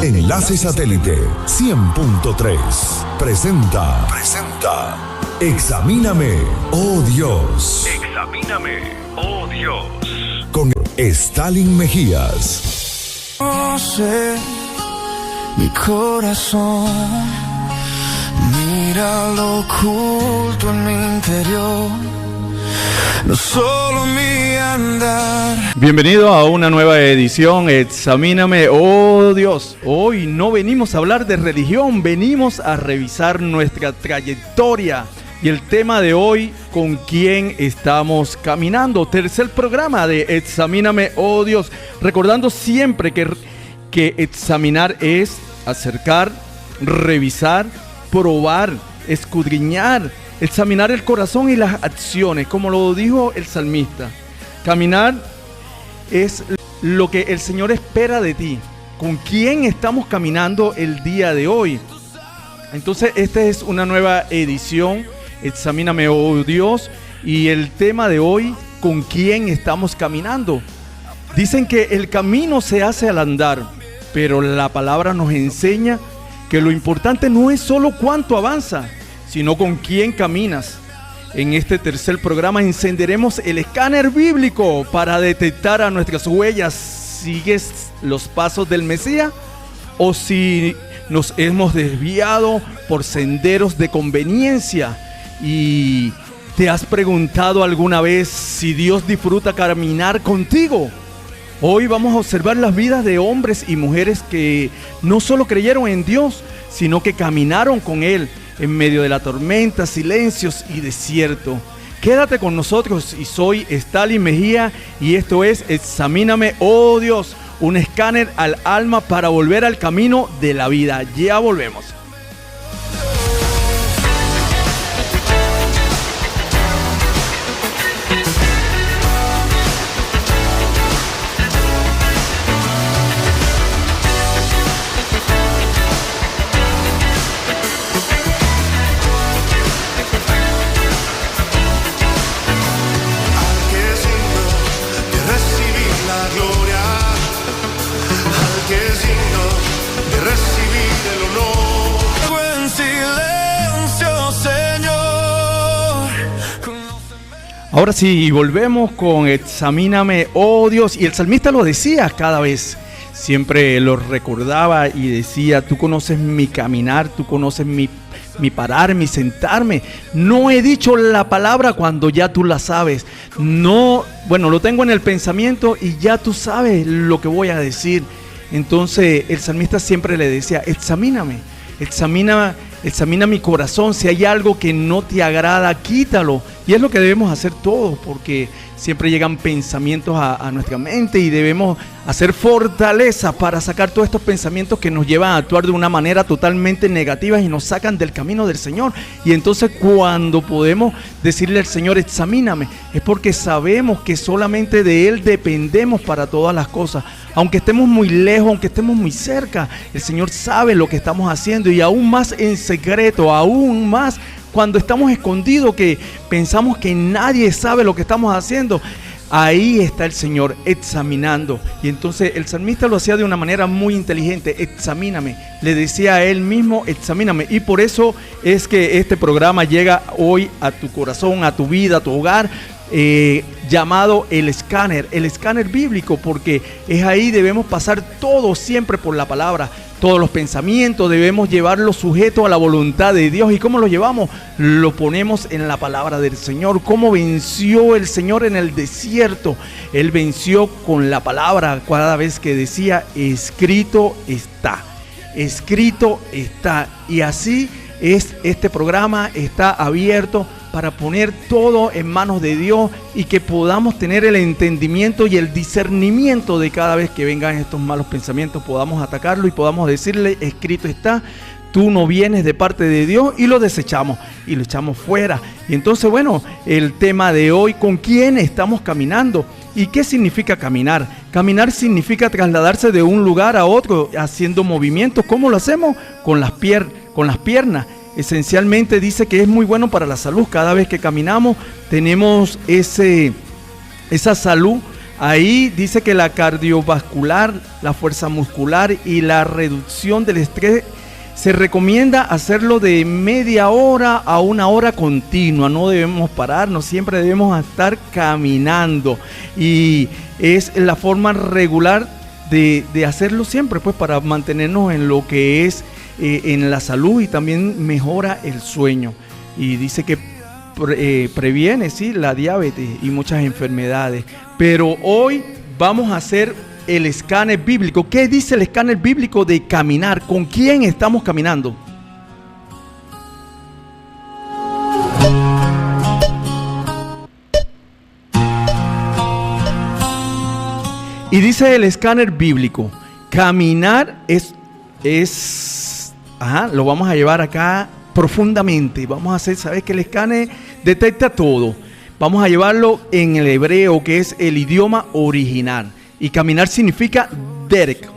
Enlace Satélite 100.3 presenta Examíname, oh Dios. Examíname, oh Dios. Con Stalin Mejías. Conoce mi corazón, mira lo oculto en mi interior, no solo mi andar. Bienvenido a una nueva edición, Examíname, oh Dios. Hoy no venimos a hablar de religión, venimos a revisar nuestra trayectoria. Y el tema de hoy, ¿con quién estamos caminando? Tercer programa de Examíname, oh Dios. Recordando siempre que examinar es acercar, revisar, probar, escudriñar, examinar el corazón y las acciones, como lo dijo el salmista. Caminar es lo que el Señor espera de ti. ¿Con quién estamos caminando el día de hoy? Entonces, esta es una nueva edición, Examíname, oh Dios, y el tema de hoy, ¿con quién estamos caminando? Dicen que el camino se hace al andar, pero la palabra nos enseña que lo importante no es solo cuánto avanza, sino con quién caminas. En este tercer programa encenderemos el escáner bíblico para detectar a nuestras huellas. ¿Sigues los pasos del Mesías? ¿O si nos hemos desviado por senderos de conveniencia? ¿Y te has preguntado alguna vez si Dios disfruta caminar contigo? Hoy vamos a observar las vidas de hombres y mujeres que no solo creyeron en Dios, sino que caminaron con Él en medio de la tormenta, silencios y desierto. Quédate con nosotros, y soy Stalin Mejía y esto es Examíname, oh Dios, un escáner al alma para volver al camino de la vida. Ya volvemos. Ahora sí, volvemos con Examíname, oh Dios. Y el salmista lo decía cada vez, siempre lo recordaba y decía: tú conoces mi caminar, tú conoces mi parar, mi sentarme. No he dicho la palabra cuando ya tú la sabes. No, bueno, lo tengo en el pensamiento y ya tú sabes lo que voy a decir. Entonces el salmista siempre le decía: examíname, examina mi corazón. Si hay algo que no te agrada, quítalo. Y es lo que debemos hacer todos, porque siempre llegan pensamientos a nuestra mente y debemos hacer fortaleza para sacar todos estos pensamientos que nos llevan a actuar de una manera totalmente negativa y nos sacan del camino del Señor. Y entonces, cuando podemos decirle al Señor: examíname, es porque sabemos que solamente de Él dependemos para todas las cosas. Aunque estemos muy lejos, aunque estemos muy cerca, el Señor sabe lo que estamos haciendo, y aún más en secreto, aún más cuando estamos escondidos, que pensamos que nadie sabe lo que estamos haciendo. Ahí está el Señor examinando. Y entonces el salmista lo hacía de una manera muy inteligente: examíname. Le decía a él mismo: examíname. Y por eso es que este programa llega hoy a tu corazón, a tu vida, a tu hogar, llamado el escáner bíblico, porque es ahí debemos pasar todo siempre por la palabra. Todos los pensamientos debemos llevarlos sujetos a la voluntad de Dios. ¿Y cómo lo llevamos? Lo ponemos en la palabra del Señor. ¿Cómo venció el Señor en el desierto? Él venció con la palabra cada vez que decía: escrito está, escrito está. Y así es, este programa está abierto para poner todo en manos de Dios y que podamos tener el entendimiento y el discernimiento de cada vez que vengan estos malos pensamientos, podamos atacarlo y podamos decirle: escrito está, tú no vienes de parte de Dios, y lo desechamos y lo echamos fuera. Y entonces, bueno, el tema de hoy: ¿con quién estamos caminando? ¿Y qué significa caminar? Caminar significa trasladarse de un lugar a otro haciendo movimientos. ¿Cómo lo hacemos? Con las piernas. Esencialmente dice que es muy bueno para la salud. Cada vez que caminamos tenemos esa salud Ahí dice que la cardiovascular, la fuerza muscular y la reducción del estrés se recomienda hacerlo de media hora a una hora continua. No debemos pararnos, siempre debemos estar caminando. Y es la forma regular de hacerlo siempre, pues para mantenernos en lo que es en la salud, y también mejora el sueño. Y dice que previene, sí, la diabetes y muchas enfermedades. Pero hoy vamos a hacer el escáner bíblico. ¿Qué dice el escáner bíblico de caminar? ¿Con quién estamos caminando? Y dice el escáner bíblico, caminar lo vamos a llevar acá profundamente. Vamos a hacer, ¿sabes que el escáner detecta todo? Vamos a llevarlo en el hebreo, que es el idioma original. Y caminar significa derek,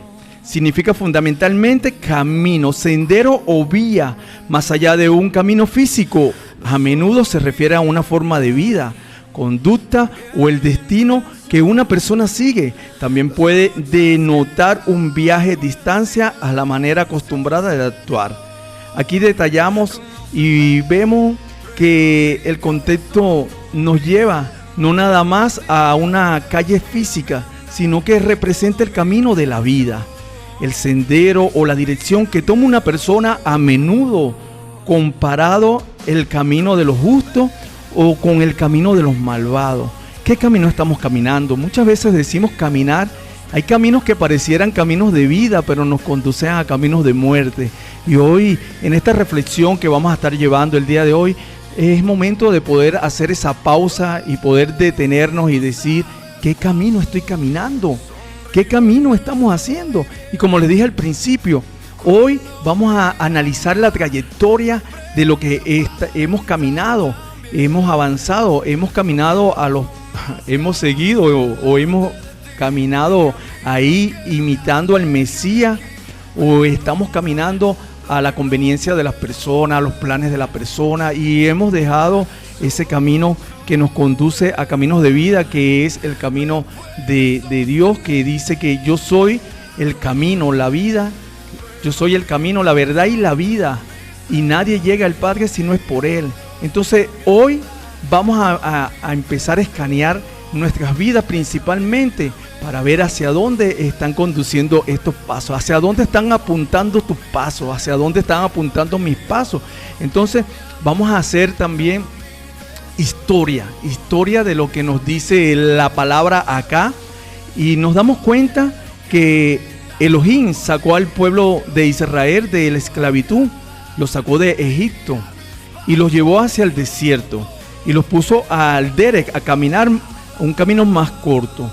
significa fundamentalmente camino, sendero o vía, más allá de un camino físico. A menudo se refiere a una forma de vida, conducta o el destino que una persona sigue. También puede denotar un viaje, distancia a la manera acostumbrada de actuar. Aquí detallamos y vemos que el contexto nos lleva no nada más a una calle física, sino que representa el camino de la vida, el sendero o la dirección que toma una persona, a menudo comparado el camino de los justos o con el camino de los malvados. ¿Qué camino estamos caminando? Muchas veces decimos caminar. Hay caminos que parecieran caminos de vida, pero nos conducen a caminos de muerte. Y hoy, en esta reflexión que vamos a estar llevando el día de hoy, es momento de poder hacer esa pausa y poder detenernos y decir, ¿qué camino estoy caminando? ¿Qué camino estamos haciendo? Y como les dije al principio, hoy vamos a analizar la trayectoria de lo que hemos caminado, hemos avanzado, hemos caminado hemos seguido o hemos caminado ahí imitando al Mesías, o estamos caminando a la conveniencia de las personas, a los planes de la persona, y hemos dejado ese camino que nos conduce a caminos de vida, que es el camino de Dios, que dice que yo soy el camino, la vida, yo soy el camino, la verdad y la vida, y nadie llega al Padre si no es por Él. Entonces hoy vamos a empezar a escanear nuestras vidas principalmente para ver hacia dónde están conduciendo estos pasos, hacia dónde están apuntando tus pasos, hacia dónde están apuntando mis pasos. Entonces vamos a hacer también historia de lo que nos dice la palabra acá, y nos damos cuenta que Elohim sacó al pueblo de Israel de la esclavitud, los sacó de Egipto y los llevó hacia el desierto y los puso al derek, a caminar un camino más corto,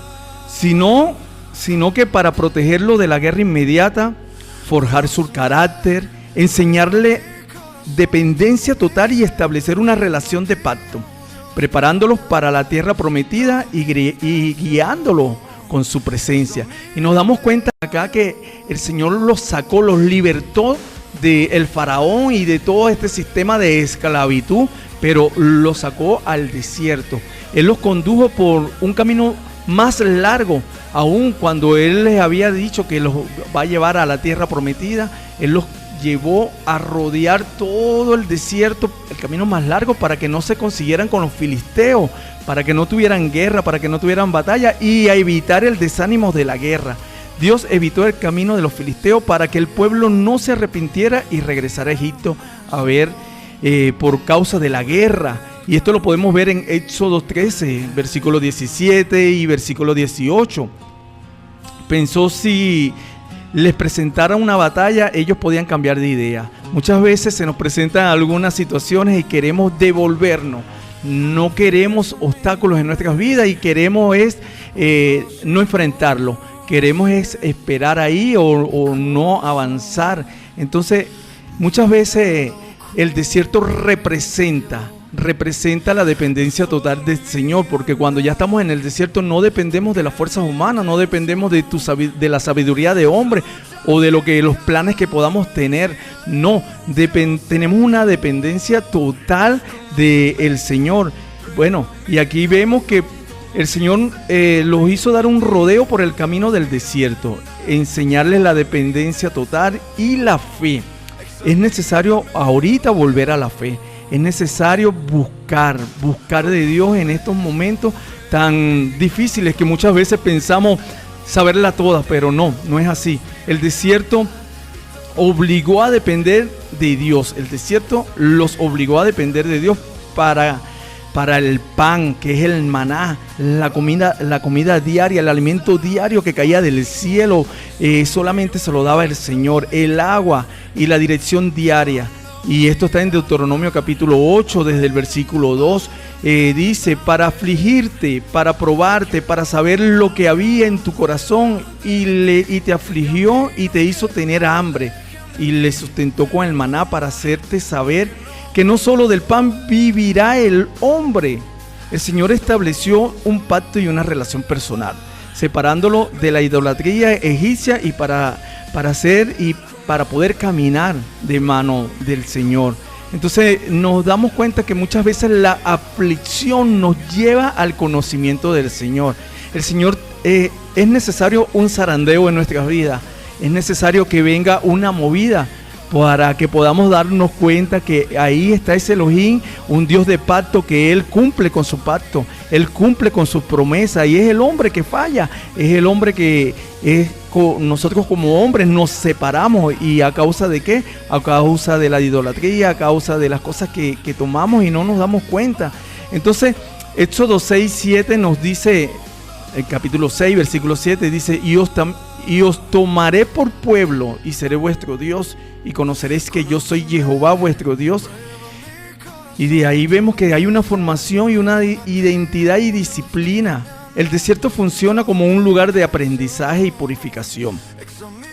sino que para protegerlo de la guerra inmediata, forjar su carácter, enseñarle dependencia total y establecer una relación de pacto, preparándolos para la tierra prometida y guiándolos con su presencia. Y nos damos cuenta acá que el Señor los sacó, los libertó del faraón y de todo este sistema de esclavitud, pero los sacó al desierto. Él los condujo por un camino más largo, aún cuando Él les había dicho que los va a llevar a la tierra prometida. Él los llevó a rodear todo el desierto, el camino más largo, para que no se consiguieran con los filisteos, para que no tuvieran guerra, para que no tuvieran batalla, y a evitar el desánimo de la guerra. Dios evitó el camino de los filisteos para que el pueblo no se arrepintiera y regresara a Egipto a ver por causa de la guerra. Y esto lo podemos ver en Éxodo 13, versículo 17 y versículo 18. Pensó si les presentara una batalla, ellos podían cambiar de idea. Muchas veces se nos presentan algunas situaciones y queremos devolvernos. No queremos obstáculos en nuestras vidas y queremos no enfrentarlos. Queremos esperar ahí o no avanzar. Entonces, muchas veces el desierto representa la dependencia total del Señor, porque cuando ya estamos en el desierto no dependemos de las fuerzas humanas, no dependemos de la sabiduría de hombre o de los planes que podamos tener. No, tenemos una dependencia total del Señor. Bueno, y aquí vemos que el Señor los hizo dar un rodeo por el camino del desierto, enseñarles la dependencia total y la fe. Es necesario ahorita volver a la fe. Es necesario buscar de Dios en estos momentos tan difíciles que muchas veces pensamos saberla toda, pero no es así. El desierto obligó a depender de Dios. El desierto los obligó a depender de Dios para el pan, que es el maná, la comida diaria, el alimento diario que caía del cielo, solamente se lo daba el Señor, el agua y la dirección diaria. Y esto está en Deuteronomio capítulo 8, desde el versículo 2, dice, para afligirte, para probarte, para saber lo que había en tu corazón, y te afligió y te hizo tener hambre, y le sustentó con el maná para hacerte saber que no solo del pan vivirá el hombre. El Señor estableció un pacto y una relación personal, separándolo de la idolatría egipcia y para poder caminar de mano del Señor. Entonces nos damos cuenta que muchas veces la aflicción nos lleva al conocimiento del Señor. El Señor, es necesario un zarandeo en nuestras vidas, es necesario que venga una movida para que podamos darnos cuenta que ahí está ese Elohim, un Dios de pacto, que Él cumple con su pacto, Él cumple con sus promesas, y es el hombre que falla, es el hombre que nosotros como hombres nos separamos. ¿Y a causa de qué? A causa de la idolatría, a causa de las cosas que tomamos y no nos damos cuenta. Entonces, Éxodo 6:7 nos dice, el capítulo 6, versículo 7, dice, y os tomaré por pueblo y seré vuestro Dios, y conoceréis que yo soy Jehová vuestro Dios. Y de ahí vemos que hay una formación y una identidad y disciplina. El desierto funciona como un lugar de aprendizaje y purificación.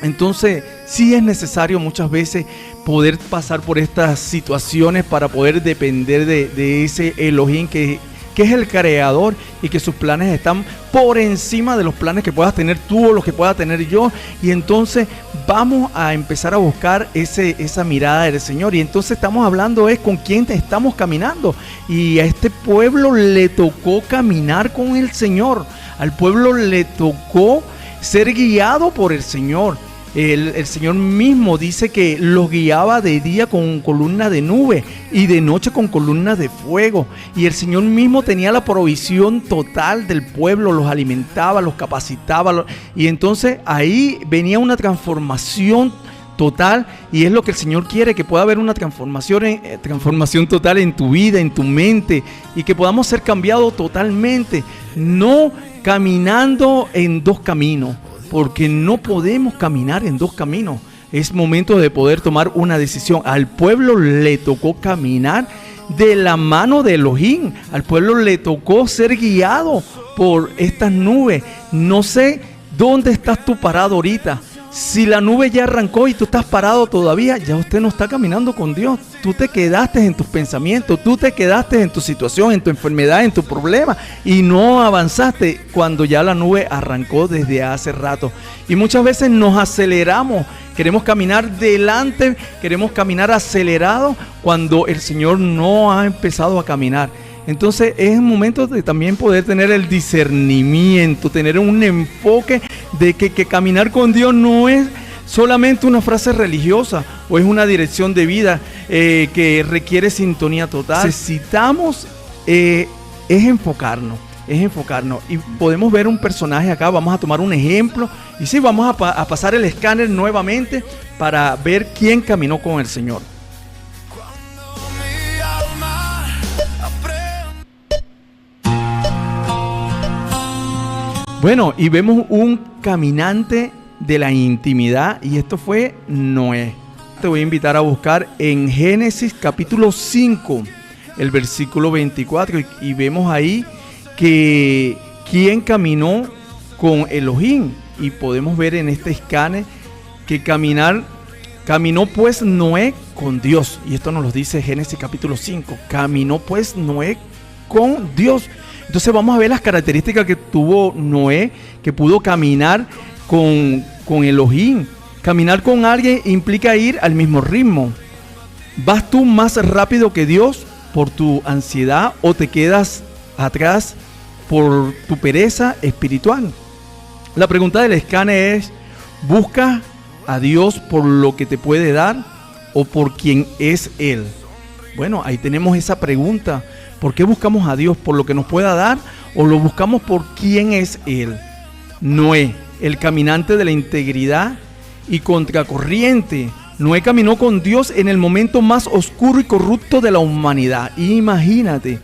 Entonces sí es necesario muchas veces poder pasar por estas situaciones para poder depender de ese Elohim que es el creador, y que sus planes están por encima de los planes que puedas tener tú o los que pueda tener yo. Y entonces vamos a empezar a buscar esa mirada del Señor. Y entonces estamos hablando con quién estamos caminando. Y a este pueblo le tocó caminar con el Señor. Al pueblo le tocó ser guiado por el Señor. El Señor mismo dice que los guiaba de día con columna de nube y de noche con columna de fuego. Y el Señor mismo tenía la provisión total del pueblo, los alimentaba, los capacitaba. Y entonces ahí venía una transformación total, y es lo que el Señor quiere, que pueda haber una transformación total en tu vida, en tu mente, y que podamos ser cambiados totalmente, no caminando en dos caminos, porque no podemos caminar en dos caminos. Es momento de poder tomar una decisión. Al pueblo le tocó caminar de la mano de Elohim. Al pueblo le tocó ser guiado por estas nubes. No sé dónde estás tú parado ahorita. Si la nube ya arrancó y tú estás parado todavía, ya usted no está caminando con Dios. Tú te quedaste en tus pensamientos, tú te quedaste en tu situación, en tu enfermedad, en tu problema, y no avanzaste cuando ya la nube arrancó desde hace rato. Y muchas veces nos aceleramos, queremos caminar delante, queremos caminar acelerado cuando el Señor no ha empezado a caminar. Entonces es un momento de también poder tener el discernimiento, tener un enfoque de que caminar con Dios no es solamente una frase religiosa o es una dirección de vida que requiere sintonía total. Necesitamos enfocarnos. Y podemos ver un personaje acá. Vamos a tomar un ejemplo y sí, vamos a pasar el escáner nuevamente para ver quién caminó con el Señor. Bueno, y vemos un caminante de la intimidad, y esto fue Noé. Te voy a invitar a buscar en Génesis capítulo 5, el versículo 24, y vemos ahí que quién caminó con Elohim, y podemos ver en este escáner que caminó pues Noé con Dios, y esto nos lo dice Génesis capítulo 5, caminó pues Noé con Dios. Entonces vamos a ver las características que tuvo Noé, que pudo caminar con Elohim. Caminar con alguien implica ir al mismo ritmo. ¿Vas tú más rápido que Dios por tu ansiedad o te quedas atrás por tu pereza espiritual. La pregunta del escáner es: ¿busca a Dios por lo que te puede dar o por quien es Él? Bueno, ahí tenemos esa pregunta. ¿Por qué buscamos a Dios? ¿Por lo que nos pueda dar o lo buscamos por quién es Él? Noé, el caminante de la integridad y contracorriente. Noé caminó con Dios en el momento más oscuro y corrupto de la humanidad. Imagínate,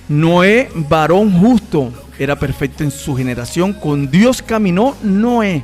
Noé, varón justo, era perfecto en su generación. Con Dios caminó Noé.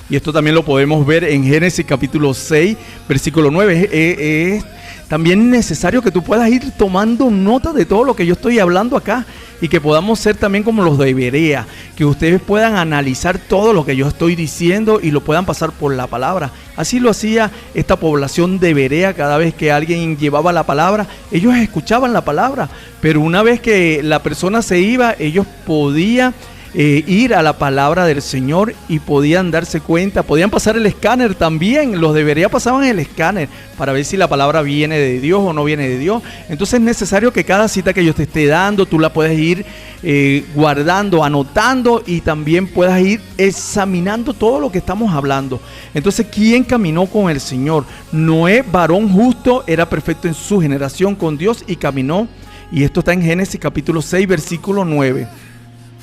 Y esto también lo podemos ver en Génesis capítulo 6, versículo 9. Es también necesario que tú puedas ir tomando nota de todo lo que yo estoy hablando acá y que podamos ser también como los de Berea, que ustedes puedan analizar todo lo que yo estoy diciendo y lo puedan pasar por la palabra. Así lo hacía esta población de Berea. Cada vez que alguien llevaba la palabra, ellos escuchaban la palabra, pero una vez que la persona se iba, ellos podían ir a la palabra del Señor y podían darse cuenta, podían pasar el escáner también. Los de Berea pasaban el escáner para ver si la palabra viene de Dios o no viene de Dios. Entonces es necesario que cada cita que yo te esté dando, tú la puedes ir guardando, anotando, y también puedas ir examinando todo lo que estamos hablando. Entonces, ¿quién caminó con el Señor? Noé, varón justo, era perfecto en su generación con Dios y caminó. Y esto está en Génesis capítulo 6, versículo 9.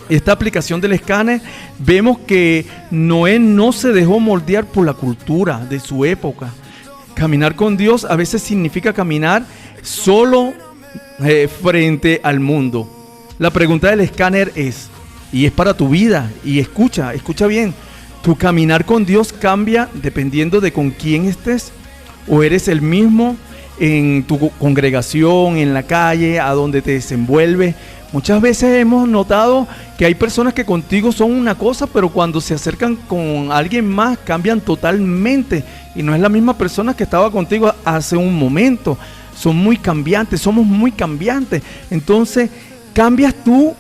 Esta aplicación del escáner, vemos que Noé no se dejó moldear por la cultura de su época. Caminar con Dios a veces significa caminar solo frente al mundo. La pregunta del escáner es, y es para tu vida, y escucha bien, ¿tu caminar con Dios cambia dependiendo de con quién estés? ¿O eres el mismo en tu congregación, en la calle, a donde te desenvuelves? Muchas veces hemos notado que hay personas que contigo son una cosa, pero cuando se acercan con alguien más cambian totalmente y no es la misma persona que estaba contigo hace un momento. Son muy cambiantes, somos muy cambiantes. Entonces, cambias tú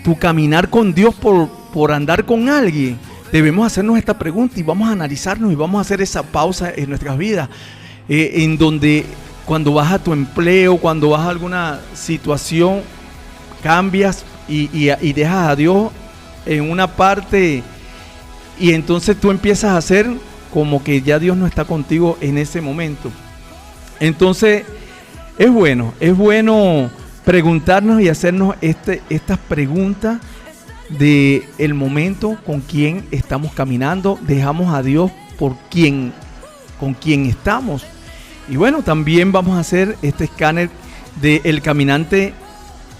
tu caminar con Dios por andar con alguien. Debemos hacernos esta pregunta y vamos a analizarnos y vamos a hacer esa pausa en nuestras vidas, en donde cuando vas a tu empleo, cuando vas a alguna situación, cambias y dejas a Dios en una parte, y entonces tú empiezas a hacer como que ya Dios no está contigo en ese momento. Entonces es bueno preguntarnos y hacernos estas preguntas de el momento, con quién estamos caminando, dejamos a Dios con quién estamos. Y bueno, también vamos a hacer este escáner del caminante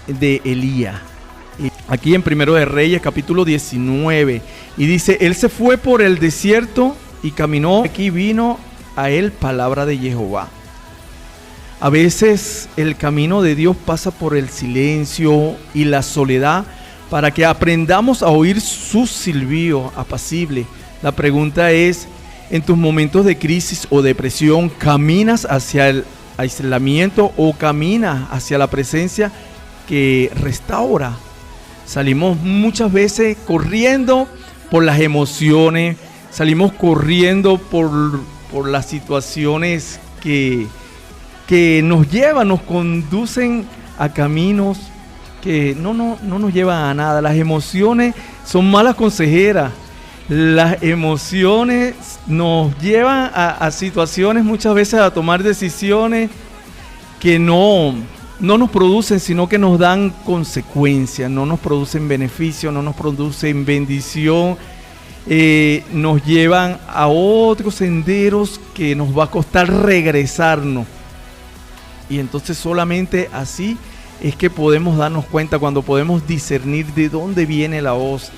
de Elías. Aquí en Primero de Reyes, capítulo 19. Y dice, él se fue por el desierto y caminó. Aquí vino a él palabra de Jehová. A veces el camino de Dios pasa por el silencio y la soledad para que aprendamos a oír su silbido apacible. La pregunta es, en tus momentos de crisis o depresión, ¿caminas hacia el aislamiento o caminas hacia la presencia que restaura? Salimos muchas veces corriendo por las emociones, salimos corriendo por las situaciones que nos llevan, nos conducen a caminos que no nos llevan a nada. Las emociones son malas consejeras. Las emociones nos llevan a situaciones, muchas veces a tomar decisiones que no nos producen, sino que nos dan consecuencias, no nos producen beneficio, no nos producen bendición, nos llevan a otros senderos que nos va a costar regresarnos. Y entonces solamente así es que podemos darnos cuenta, cuando podemos discernir de dónde viene la voz.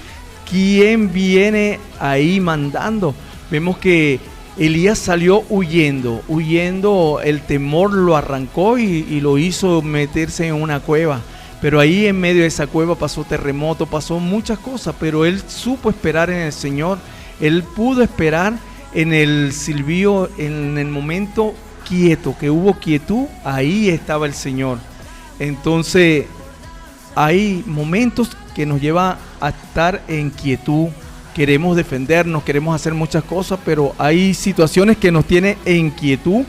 ¿Quién viene ahí mandando? Vemos que Elías salió huyendo, el temor lo arrancó y lo hizo meterse en una cueva. Pero ahí en medio de esa cueva pasó terremoto, pasó muchas cosas, pero él supo esperar en el Señor. Él pudo esperar en el silbido, en el momento quieto, que hubo quietud, ahí estaba el Señor. Entonces, hay momentos que nos llevan a estar en quietud. Queremos defendernos, queremos hacer muchas cosas, pero hay situaciones que nos tienen en quietud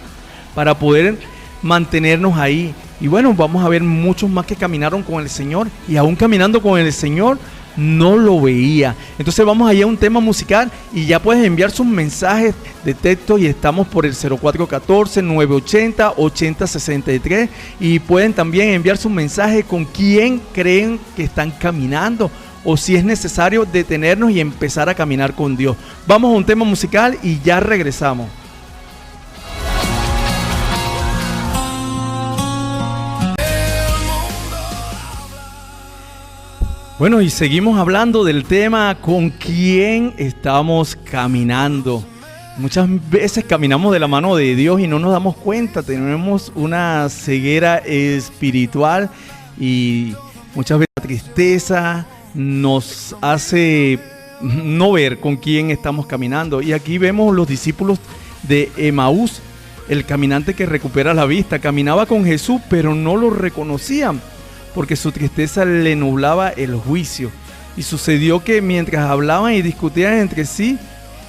para poder mantenernos ahí. Y bueno, vamos a ver muchos más que caminaron con el Señor y aún caminando con el Señor no lo veía. Entonces vamos allá a un tema musical y ya puedes enviar sus mensajes de texto y estamos por el 0414-980-8063 y pueden también enviar sus mensajes con quién creen que están caminando o si es necesario detenernos y empezar a caminar con Dios. Vamos a un tema musical y ya regresamos. Bueno, y seguimos hablando del tema con quién estamos caminando. Muchas veces caminamos de la mano de Dios y no nos damos cuenta, tenemos una ceguera espiritual y muchas veces la tristeza nos hace no ver con quién estamos caminando. Y aquí vemos los discípulos de Emaús, el caminante que recupera la vista. Caminaba con Jesús, pero no lo reconocían, porque su tristeza le nublaba el juicio. Y sucedió que mientras hablaban y discutían entre sí,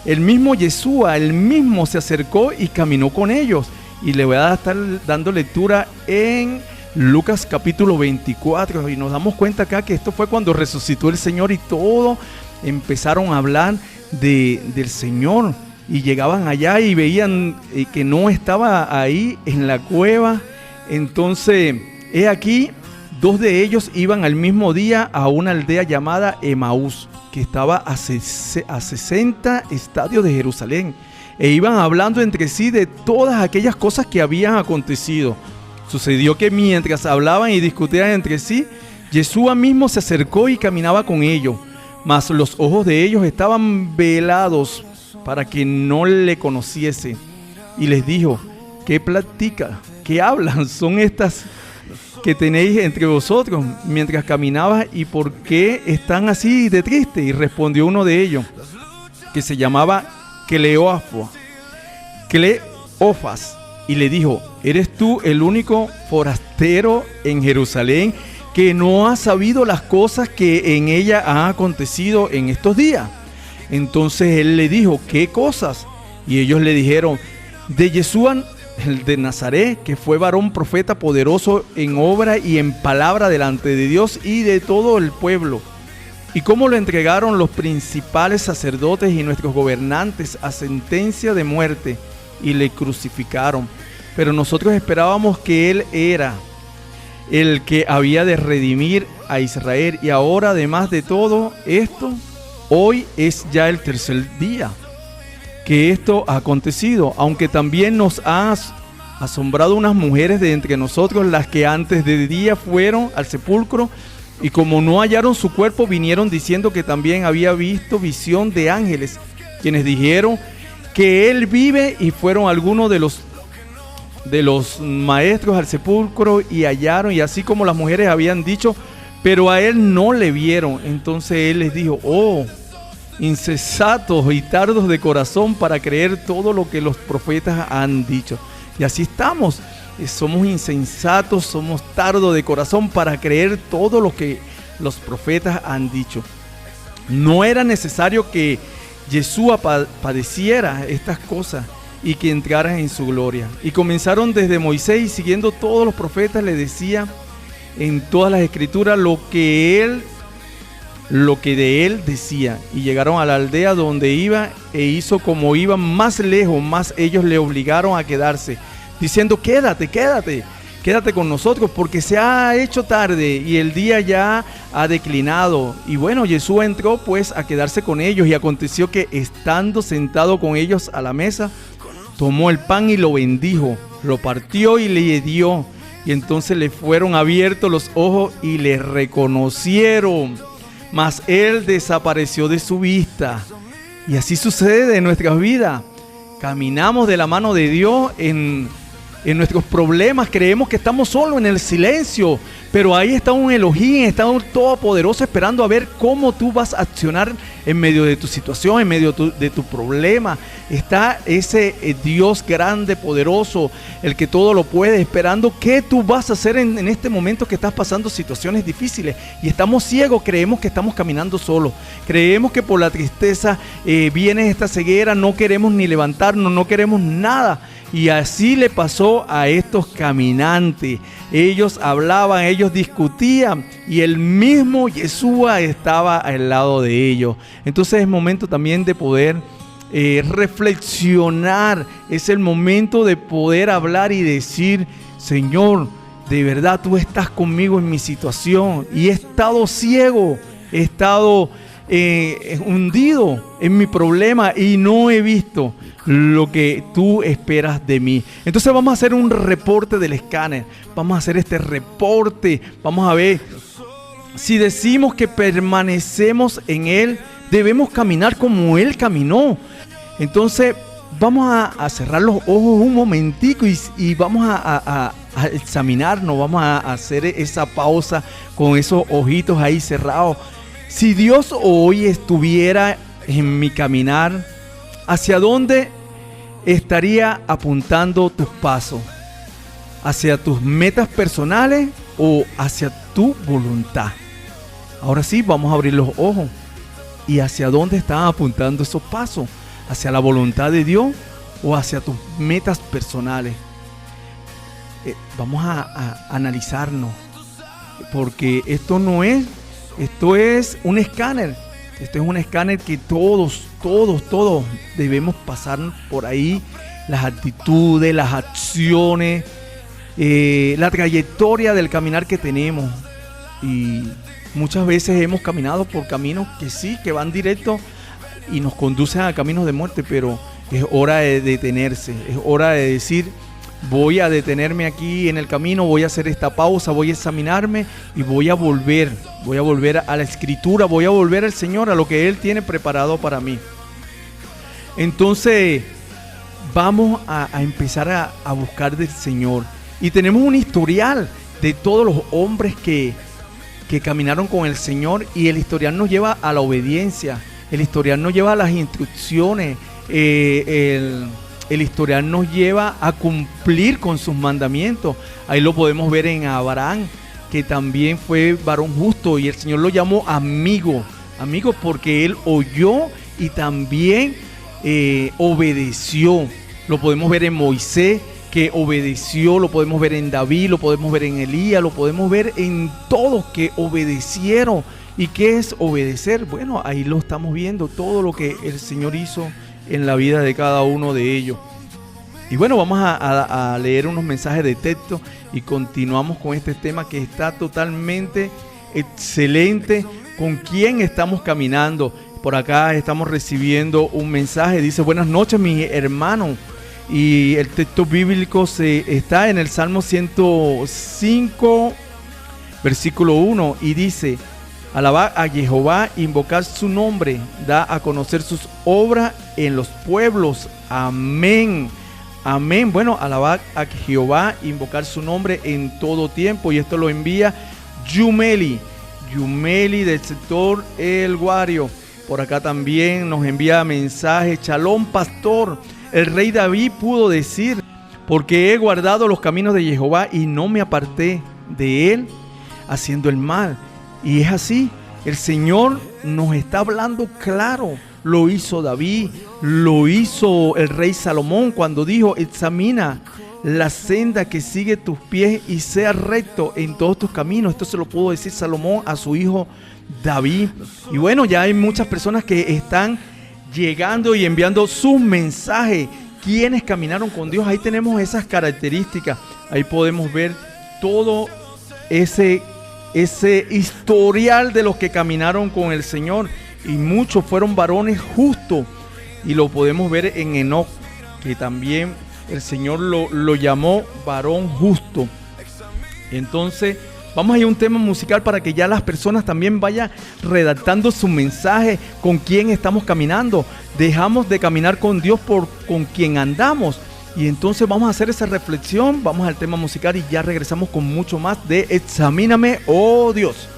el mismo Yeshua, él mismo se acercó y caminó con ellos. Y le voy a estar dando lectura en Lucas capítulo 24. Y nos damos cuenta acá que esto fue cuando resucitó el Señor y todos empezaron a hablar del Señor. Y llegaban allá y veían que no estaba ahí en la cueva. Entonces, he aquí, 2 de ellos iban al mismo día a una aldea llamada Emaús, que estaba a 60 estadios de Jerusalén, e iban hablando entre sí de todas aquellas cosas que habían acontecido. Sucedió que mientras hablaban y discutían entre sí, Yeshua mismo se acercó y caminaba con ellos, mas los ojos de ellos estaban velados para que no le conociese. Y les dijo: ¿qué platican? ¿Qué hablan? Son estas que tenéis entre vosotros mientras caminabas, y por qué están así de triste. Y respondió uno de ellos, que se llamaba Cleofas, y le dijo: ¿eres tú el único forastero en Jerusalén que no ha sabido las cosas que en ella han acontecido en estos días? Entonces él le dijo: ¿qué cosas? Y ellos le dijeron: de Yeshua, el de Nazaret, que fue varón profeta poderoso en obra y en palabra delante de Dios y de todo el pueblo, y cómo lo entregaron los principales sacerdotes y nuestros gobernantes a sentencia de muerte y le crucificaron. Pero nosotros esperábamos que él era el que había de redimir a Israel, y ahora, además de todo esto, hoy es ya el 3er día que esto ha acontecido, aunque también nos ha asombrado unas mujeres de entre nosotros, las que antes de día fueron al sepulcro, y como no hallaron su cuerpo, vinieron diciendo que también había visto visión de ángeles, quienes dijeron que él vive, y fueron algunos de los maestros al sepulcro y hallaron, y así como las mujeres habían dicho, pero a él no le vieron. Entonces él les dijo: oh, insensatos y tardos de corazón para creer todo lo que los profetas han dicho. Y así estamos, somos insensatos, somos tardos de corazón para creer todo lo que los profetas han dicho. No era necesario que Yeshua padeciera estas cosas y que entrara en su gloria. Y comenzaron desde Moisés, y siguiendo todos los profetas le decía en todas las escrituras lo que de él decía. Y llegaron a la aldea donde iba, e hizo como iban más lejos, más ellos le obligaron a quedarse, diciendo: quédate con nosotros, porque se ha hecho tarde y el día ya ha declinado. Y bueno, Jesús entró pues a quedarse con ellos, y aconteció que, estando sentado con ellos a la mesa, tomó el pan y lo bendijo, lo partió y le dio, y entonces le fueron abiertos los ojos y le reconocieron, mas él desapareció de su vista. Y así sucede en nuestras vidas. Caminamos de la mano de Dios en nuestros problemas, creemos que estamos solos en el silencio, pero ahí está un Elohim, está un todopoderoso esperando a ver cómo tú vas a accionar en medio de tu situación, en medio de tu problema. Está ese Dios grande, poderoso, el que todo lo puede, esperando qué tú vas a hacer en este momento que estás pasando situaciones difíciles. Y estamos ciegos, creemos que estamos caminando solos, creemos que por la tristeza viene esta ceguera, no queremos ni levantarnos, no queremos nada. Y así le pasó a estos caminantes. Ellos hablaban, ellos discutían y el mismo Yeshua estaba al lado de ellos. Entonces es momento también de poder reflexionar. Es el momento de poder hablar y decir: Señor, de verdad tú estás conmigo en mi situación y he estado ciego, he estado hundido en mi problema y no he visto lo que tú esperas de mí. Entonces vamos a hacer un reporte del escáner. Vamos a hacer este reporte. Vamos a ver si decimos que permanecemos en Él, debemos caminar como Él caminó. Entonces vamos a cerrar los ojos un momentico y vamos a examinarnos. Vamos a hacer esa pausa con esos ojitos ahí cerrados. Si Dios hoy estuviera en mi caminar, ¿hacia dónde estaría apuntando tus pasos? ¿Hacia tus metas personales o hacia tu voluntad? Ahora sí, vamos a abrir los ojos. ¿Y hacia dónde están apuntando esos pasos? ¿Hacia la voluntad de Dios o hacia tus metas personales? Vamos a analizarnos, porque esto es un escáner. Esto es un escáner que todos debemos pasar por ahí. Las actitudes, las acciones, la trayectoria del caminar que tenemos. Y muchas veces hemos caminado por caminos que van directo y nos conducen a caminos de muerte, pero es hora de detenerse. Es hora de decir: voy a detenerme aquí en el camino, voy a hacer esta pausa, voy a examinarme y voy a volver a la Escritura, voy a volver al Señor, a lo que Él tiene preparado para mí. Entonces vamos a empezar a buscar del Señor. Y tenemos un historial de todos los hombres que caminaron con el Señor, y el historial nos lleva a la obediencia, el historial nos lleva a las instrucciones, el historial nos lleva a cumplir con sus mandamientos. Ahí lo podemos ver en Abraham, que también fue varón justo y el Señor lo llamó amigo porque él oyó y también obedeció. Lo podemos ver en Moisés, que obedeció, lo podemos ver en David, lo podemos ver en Elías, lo podemos ver en todos que obedecieron. ¿Y qué es obedecer? Bueno, ahí lo estamos viendo, todo lo que el Señor hizo en la vida de cada uno de ellos. Y bueno, vamos a leer unos mensajes de texto y continuamos con este tema que está totalmente excelente. ¿Con quién estamos caminando? Por acá estamos recibiendo un mensaje, dice: buenas noches, mi hermano. Y el texto bíblico está en el Salmo 105, versículo 1, y dice: alabad a Jehová, invocar su nombre, da a conocer sus obras en los pueblos. Amén. Amén. Bueno, alabad a Jehová, invocar su nombre en todo tiempo. Y esto lo envía Yumeli del sector El Guario. Por acá también nos envía mensaje Shalom, pastor. El rey David pudo decir: porque he guardado los caminos de Jehová y no me aparté de él haciendo el mal. Y es así, el Señor nos está hablando claro. Lo hizo David, lo hizo el rey Salomón cuando dijo: examina la senda que sigue tus pies y sea recto en todos tus caminos. Esto se lo pudo decir Salomón a su hijo David. Y bueno, ya hay muchas personas que están llegando y enviando sus mensajes. Quienes caminaron con Dios, ahí tenemos esas características. Ahí podemos ver todo ese historial de los que caminaron con el Señor, y muchos fueron varones justos, y lo podemos ver en Enoc, que también el Señor lo llamó varón justo. Entonces vamos a ir a un tema musical para que ya las personas también vayan redactando su mensaje. ¿Con quién estamos caminando? Dejamos de caminar con Dios con quien andamos. Y entonces vamos a hacer esa reflexión, vamos al tema musical y ya regresamos con mucho más de Examíname, oh Dios.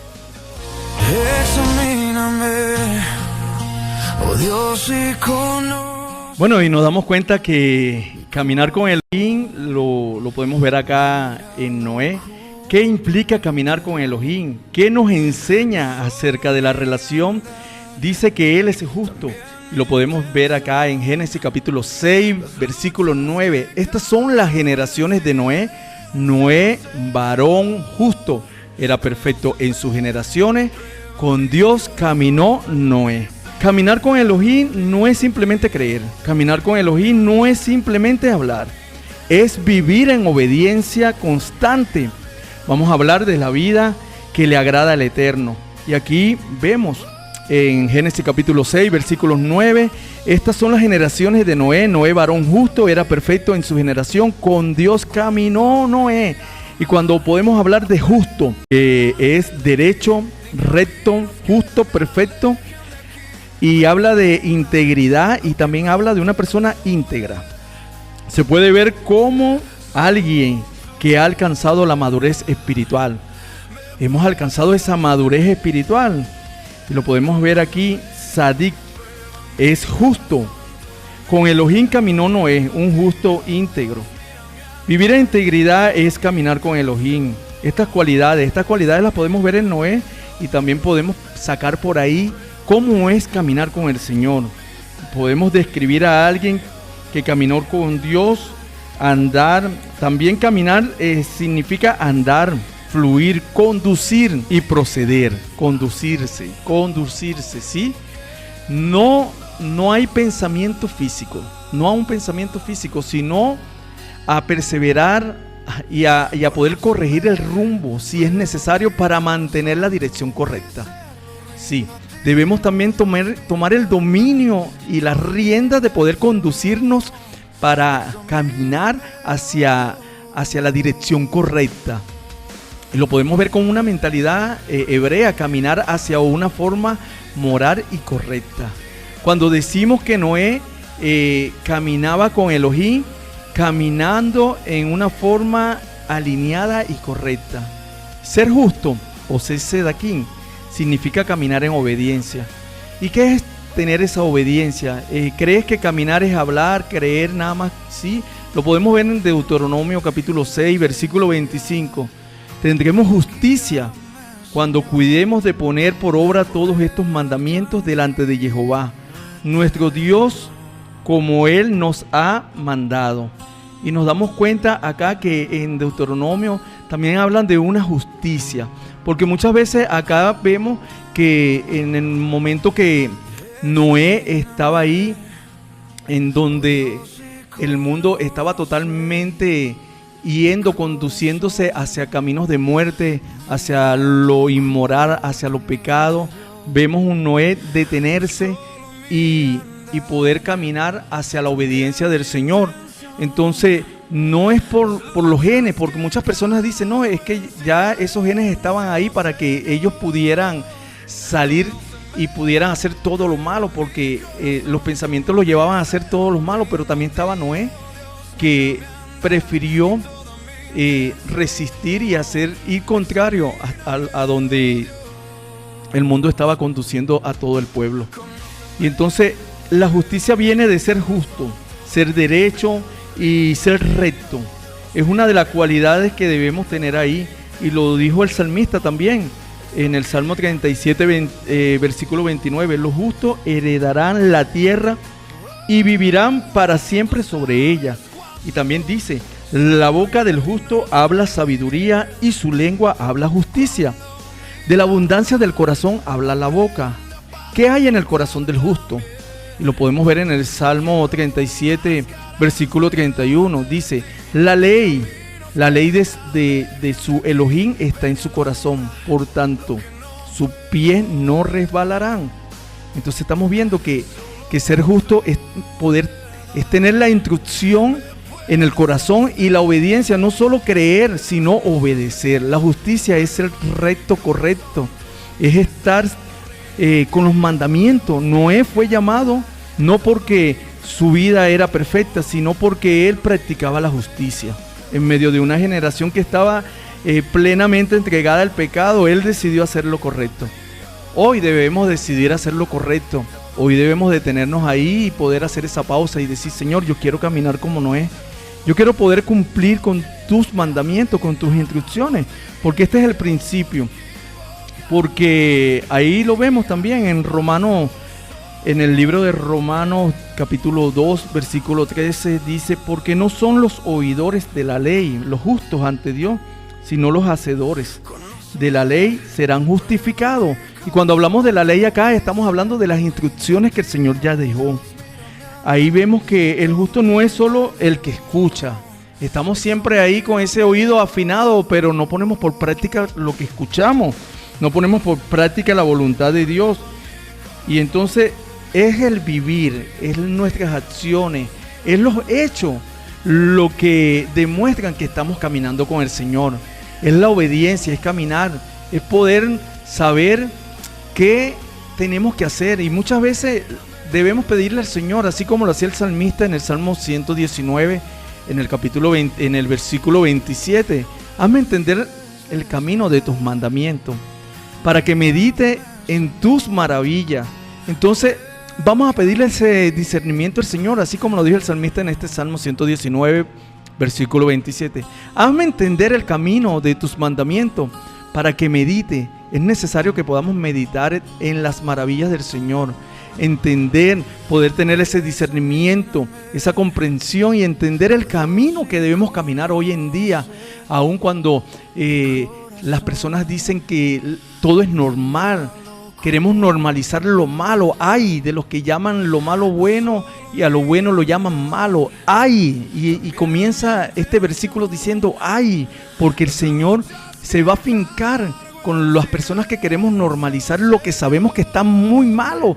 Examíname, oh Dios, y Bueno, y nos damos cuenta que caminar con Elohim lo podemos ver acá en Noé. ¿Qué implica caminar con Elohim? ¿Qué nos enseña acerca de la relación? Dice que Él es justo Y lo podemos ver acá en Génesis capítulo 6, versículo 9. Estas son las generaciones de Noé. Noé, varón justo, era perfecto en sus generaciones. Con Dios caminó Noé. Caminar con Elohim no es simplemente creer. Caminar con Elohim no es simplemente hablar. Es vivir en obediencia constante. Vamos a hablar de la vida que le agrada al Eterno. Y aquí vemos en Génesis capítulo 6, versículos 9. Estas son las generaciones de Noé. Noé, varón justo, era perfecto en su generación. Con Dios caminó Noé. Y cuando podemos hablar de justo, es derecho, recto, justo, perfecto. Y habla de integridad y también habla de una persona íntegra. Se puede ver como alguien que ha alcanzado la madurez espiritual. Hemos alcanzado esa madurez espiritual. Y lo podemos ver aquí. Sadik es justo. Con Elohim caminó Noé, un justo íntegro. Vivir en integridad es caminar con Elohim. Estas cualidades las podemos ver en Noé y también podemos sacar por ahí cómo es caminar con el Señor. Podemos describir a alguien que caminó con Dios, andar. También caminar significa andar, fluir, conducir y proceder. Conducirse, ¿sí? No hay pensamiento físico, no hay un pensamiento físico, sino a perseverar y a poder corregir el rumbo si es necesario para mantener la dirección correcta. Sí, debemos también tomar el dominio y las riendas de poder conducirnos para caminar hacia la dirección correcta. Y lo podemos ver con una mentalidad hebrea, caminar hacia una forma moral y correcta. Cuando decimos que Noé caminaba con Elohim, caminando en una forma alineada y correcta. Ser justo o ser sedaquín significa caminar en obediencia. ¿Y qué es tener esa obediencia? ¿Crees que caminar es hablar, creer nada más? Sí, lo podemos ver en Deuteronomio capítulo 6, versículo 25. Tendremos justicia cuando cuidemos de poner por obra todos estos mandamientos delante de Jehová, nuestro Dios, como Él nos ha mandado. Y nos damos cuenta acá que en Deuteronomio también hablan de una justicia, porque muchas veces acá vemos que en el momento que Noé estaba ahí, en donde el mundo estaba totalmente conduciéndose hacia caminos de muerte, hacia lo inmoral, hacia lo pecado, vemos un Noé detenerse y poder caminar hacia la obediencia del Señor. Entonces no es por los genes, porque muchas personas dicen, no, es que ya esos genes estaban ahí para que ellos pudieran salir y pudieran hacer todo lo malo, porque los pensamientos los llevaban a hacer todo lo malo. Pero también estaba Noé, que prefirió resistir y ir contrario a donde el mundo estaba conduciendo a todo el pueblo. Y entonces la justicia viene de ser justo, ser derecho y ser recto. Es una de las cualidades que debemos tener ahí, y lo dijo el salmista también en el Salmo 37, versículo 29. Los justos heredarán la tierra y vivirán para siempre sobre ella. Y también dice, la boca del justo habla sabiduría y su lengua habla justicia. De la abundancia del corazón habla la boca. ¿Qué hay en el corazón del justo? Y lo podemos ver en el Salmo 37, versículo 31. Dice, la ley de su Elohim está en su corazón, por tanto, sus pies no resbalarán. Entonces estamos viendo que ser justo es tener la instrucción en el corazón y la obediencia, no solo creer, sino obedecer. La justicia es ser recto, correcto, es estar con los mandamientos. Noé fue llamado no porque su vida era perfecta, sino porque él practicaba la justicia. En medio de una generación que estaba plenamente entregada al pecado, él decidió hacer lo correcto. Hoy debemos decidir hacer lo correcto. Hoy debemos detenernos ahí y poder hacer esa pausa y decir, Señor, yo quiero caminar como Noé. Yo quiero poder cumplir con tus mandamientos, con tus instrucciones, porque este es el principio. Porque ahí lo vemos también en Romanos En el libro de Romanos capítulo 2 versículo 13 dice: porque no son los oidores de la ley los justos ante Dios, sino los hacedores de la ley serán justificados. Y cuando hablamos de la ley acá, estamos hablando de las instrucciones que el Señor ya dejó. Ahí vemos que el justo no es solo el que escucha. Estamos siempre ahí con ese oído afinado, pero no ponemos por práctica lo que escuchamos. No ponemos por práctica la voluntad de Dios. Y entonces es el vivir, es nuestras acciones, es los hechos lo que demuestran que estamos caminando con el Señor. Es la obediencia, es caminar, es poder saber qué tenemos que hacer. Y muchas veces debemos pedirle al Señor, así como lo hacía el salmista en el Salmo 119, en el capítulo 20, en el versículo 27. Hazme entender el camino de tus mandamientos, para que medite en tus maravillas. Entonces vamos a pedirle ese discernimiento al Señor, así como lo dijo el salmista en este Salmo 119, versículo 27. Hazme entender el camino de tus mandamientos, para que medite. Es necesario que podamos meditar en las maravillas del Señor, entender, poder tener ese discernimiento, esa comprensión y entender el camino que debemos caminar hoy en día, aun cuando las personas dicen que todo es normal. Queremos normalizar lo malo. Ay de los que llaman lo malo bueno y a lo bueno lo llaman malo. Ay, y comienza este versículo diciendo ay, porque el Señor se va a fincar con las personas que queremos normalizar lo que sabemos que está muy malo.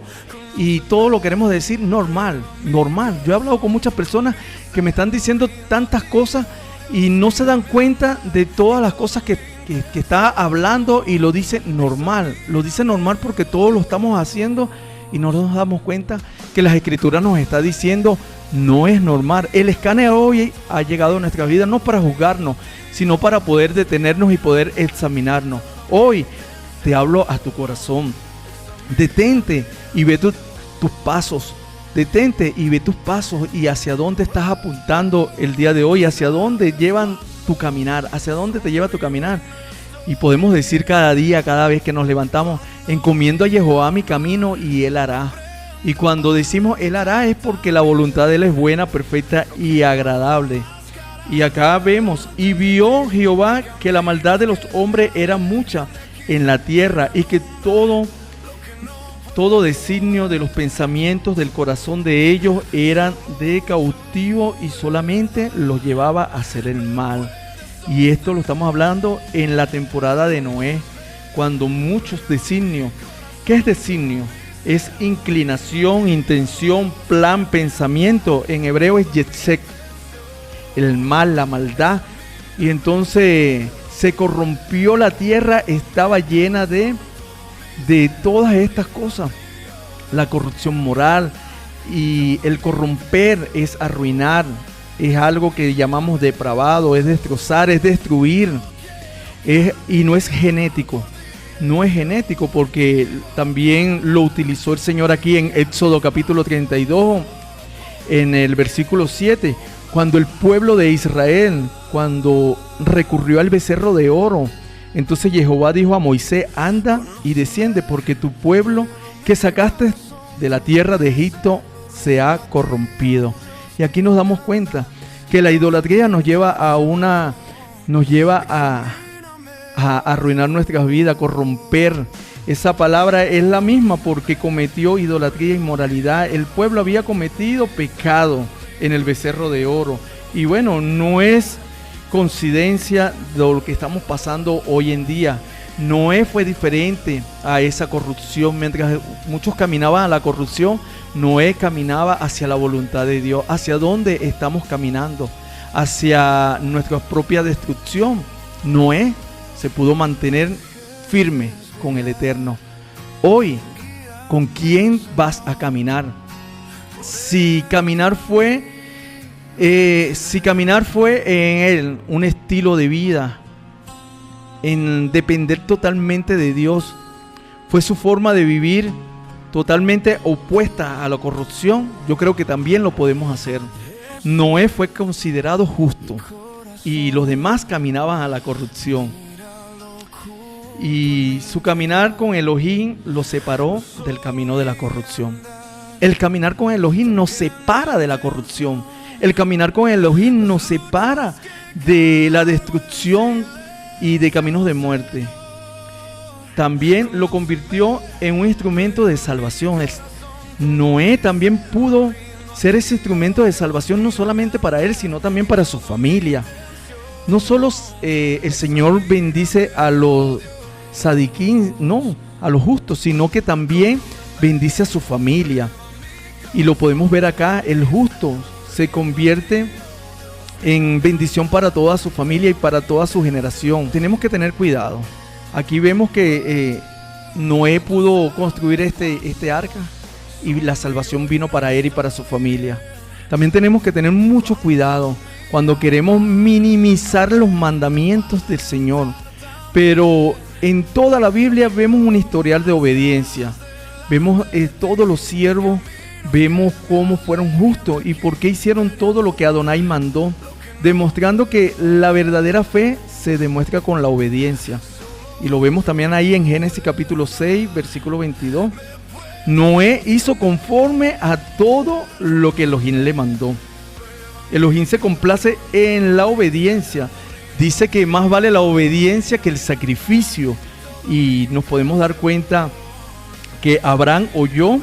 Y todo lo queremos decir normal, normal. Yo he hablado con muchas personas que me están diciendo tantas cosas y no se dan cuenta de todas las cosas que está hablando, y lo dice normal. Lo dice normal porque todos lo estamos haciendo y no nos damos cuenta que las Escrituras nos está diciendo no es normal. El escáner hoy ha llegado a nuestra vida no para juzgarnos, sino para poder detenernos y poder examinarnos. Hoy te hablo a tu corazón. Detente y ve tus pasos. Detente y ve tus pasos y hacia dónde estás apuntando el día de hoy, hacia dónde llevan tu caminar, hacia dónde te lleva tu caminar. Y podemos decir cada día, cada vez que nos levantamos: encomiendo a Jehová mi camino y Él hará. Y cuando decimos Él hará es porque la voluntad de Él es buena, perfecta y agradable. Y acá vemos: y vio Jehová que la maldad de los hombres era mucha en la tierra, y que todo designio de los pensamientos del corazón de ellos eran de cautivo, y solamente los llevaba a hacer el mal. Y esto lo estamos hablando en la temporada de Noé, cuando muchos designios. ¿Qué es designio? Es inclinación, intención, plan, pensamiento. En hebreo es yetzek, el mal, la maldad. Y entonces se corrompió la tierra, estaba llena de todas estas cosas. La corrupción moral, y el corromper es arruinar, es algo que llamamos depravado, es destrozar, es destruir, y no es genético. No es genético, porque también lo utilizó el Señor aquí en Éxodo capítulo 32, en el versículo 7, cuando el pueblo de Israel, cuando recurrió al becerro de oro. Entonces Jehová dijo a Moisés: anda y desciende, porque tu pueblo que sacaste de la tierra de Egipto se ha corrompido. Y aquí nos damos cuenta que la idolatría nos lleva a arruinar nuestras vidas, a corromper. Esa palabra es la misma, porque cometió idolatría e inmoralidad. El pueblo había cometido pecado en el becerro de oro. Y bueno, no es coincidencia de lo que estamos pasando hoy en día. Noé fue diferente a esa corrupción. Mientras muchos caminaban a la corrupción, Noé caminaba hacia la voluntad de Dios. ¿Hacia dónde estamos caminando? Hacia nuestra propia destrucción. Noé se pudo mantener firme con el Eterno. Hoy, ¿con quién vas a caminar? Si caminar fue en él un estilo de vida, en depender totalmente de Dios, fue su forma de vivir totalmente opuesta a la corrupción, yo creo que también lo podemos hacer. Noé fue considerado justo y los demás caminaban a la corrupción, y su caminar con Elohim lo separó del camino de la corrupción. El caminar con Elohim nos separa de la corrupción. El caminar con Elohim nos separa de la destrucción y de caminos de muerte. También lo convirtió en un instrumento de salvación. Noé también pudo ser ese instrumento de salvación no solamente para él, sino también para su familia. No solo el Señor bendice a los sadiquín, no, a los justos, sino que también bendice a su familia. Y lo podemos ver acá, el justo se convierte en bendición para toda su familia y para toda su generación. Tenemos que tener cuidado. Aquí vemos que Noé pudo construir este arca y la salvación vino para él y para su familia. También tenemos que tener mucho cuidado cuando queremos minimizar los mandamientos del Señor. Pero en toda la Biblia vemos un historial de obediencia. Vemos todos los siervos, vemos cómo fueron justos y por qué hicieron todo lo que Adonai mandó, demostrando que la verdadera fe se demuestra con la obediencia. Y lo vemos también ahí en Génesis capítulo 6, versículo 22. Noé hizo conforme a todo lo que Elohim le mandó. Elohim se complace en la obediencia. Dice que más vale la obediencia que el sacrificio. Y nos podemos dar cuenta que Abraham oyó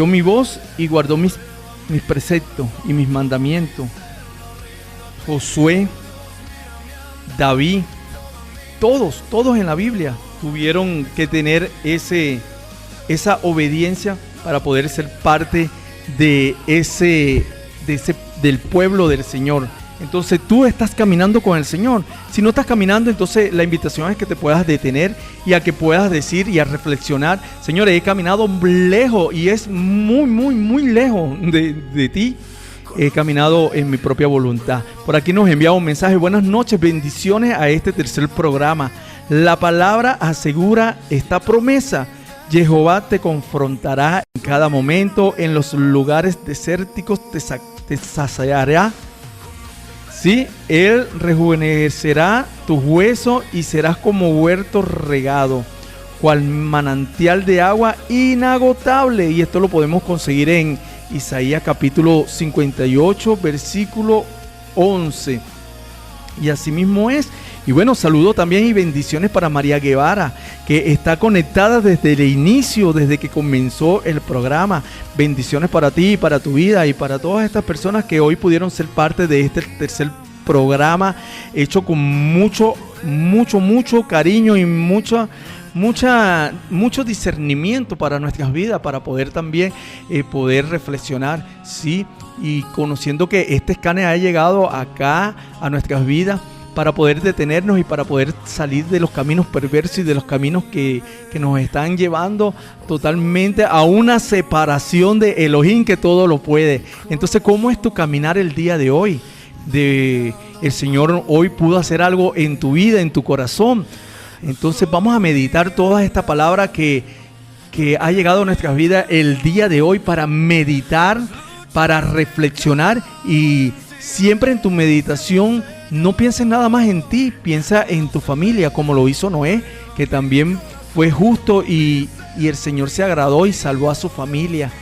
mi voz y guardó mis preceptos y mis mandamientos. Josué, David, todos en la Biblia tuvieron que tener esa obediencia para poder ser parte del pueblo del Señor. Entonces tú estás caminando con el Señor. Si no estás caminando, entonces la invitación es que te puedas detener y a que puedas decir y a reflexionar: Señor, he caminado lejos y es muy lejos de ti. He caminado en mi propia voluntad. Por aquí nos envía un mensaje: buenas noches, bendiciones a este tercer programa. La palabra asegura esta promesa: Jehová te confrontará en cada momento, en los lugares desérticos te saciará. Sí, Él rejuvenecerá tus huesos y serás como huerto regado, cual manantial de agua inagotable. Y esto lo podemos conseguir en Isaías capítulo 58, versículo 11. Y así mismo es. Y bueno, saludo también y bendiciones para María Guevara, que está conectada desde el inicio, desde que comenzó el programa. Bendiciones para ti, para tu vida y para todas estas personas que hoy pudieron ser parte de este tercer programa, hecho con mucho cariño y mucho discernimiento para nuestras vidas, para poder también poder reflexionar, sí, y conociendo que este escáner ha llegado acá a nuestras vidas para poder detenernos y para poder salir de los caminos perversos y de los caminos que nos están llevando totalmente a una separación de Elohim, que todo lo puede. Entonces, ¿cómo es tu caminar el día de hoy? El Señor hoy pudo hacer algo en tu vida, en tu corazón. Entonces vamos a meditar toda esta palabra que ha llegado a nuestras vidas el día de hoy, para meditar, para reflexionar. Y siempre en tu meditación no pienses nada más en ti, piensa en tu familia, como lo hizo Noé, que también fue justo y el Señor se agradó y salvó a su familia.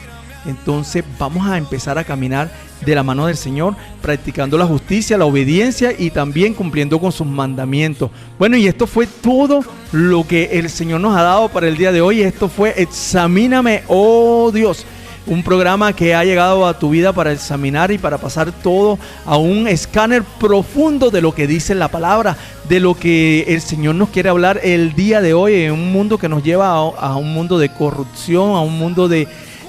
Entonces vamos a empezar a caminar de la mano del Señor, practicando la justicia, la obediencia y también cumpliendo con sus mandamientos. Bueno, y esto fue todo lo que el Señor nos ha dado para el día de hoy. Esto fue Examíname, oh Dios. Un programa que ha llegado a tu vida para examinar y para pasar todo a un escáner profundo de lo que dice la palabra, de lo que el Señor nos quiere hablar el día de hoy, en un mundo que nos lleva a un mundo de corrupción, a un mundo de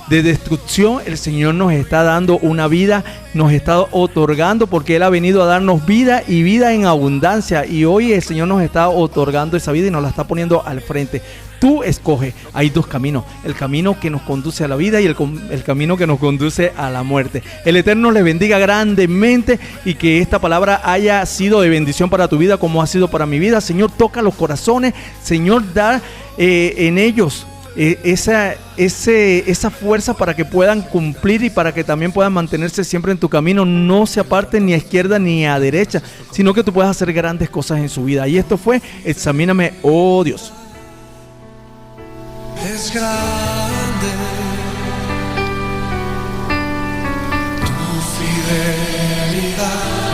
destrucción. El Señor nos está dando una vida, nos está otorgando, porque Él ha venido a darnos vida y vida en abundancia. Y hoy el Señor nos está otorgando esa vida y nos la está poniendo al frente. Tú escoge. Hay dos caminos: el camino que nos conduce a la vida y el camino que nos conduce a la muerte. El Eterno les bendiga grandemente y que esta palabra haya sido de bendición para tu vida como ha sido para mi vida. Señor, toca los corazones. Señor, da en ellos esa fuerza para que puedan cumplir y para que también puedan mantenerse siempre en tu camino, no se aparten ni a izquierda ni a derecha, sino que tú puedas hacer grandes cosas en su vida. Y esto fue Examíname, oh Dios. Es grande vida.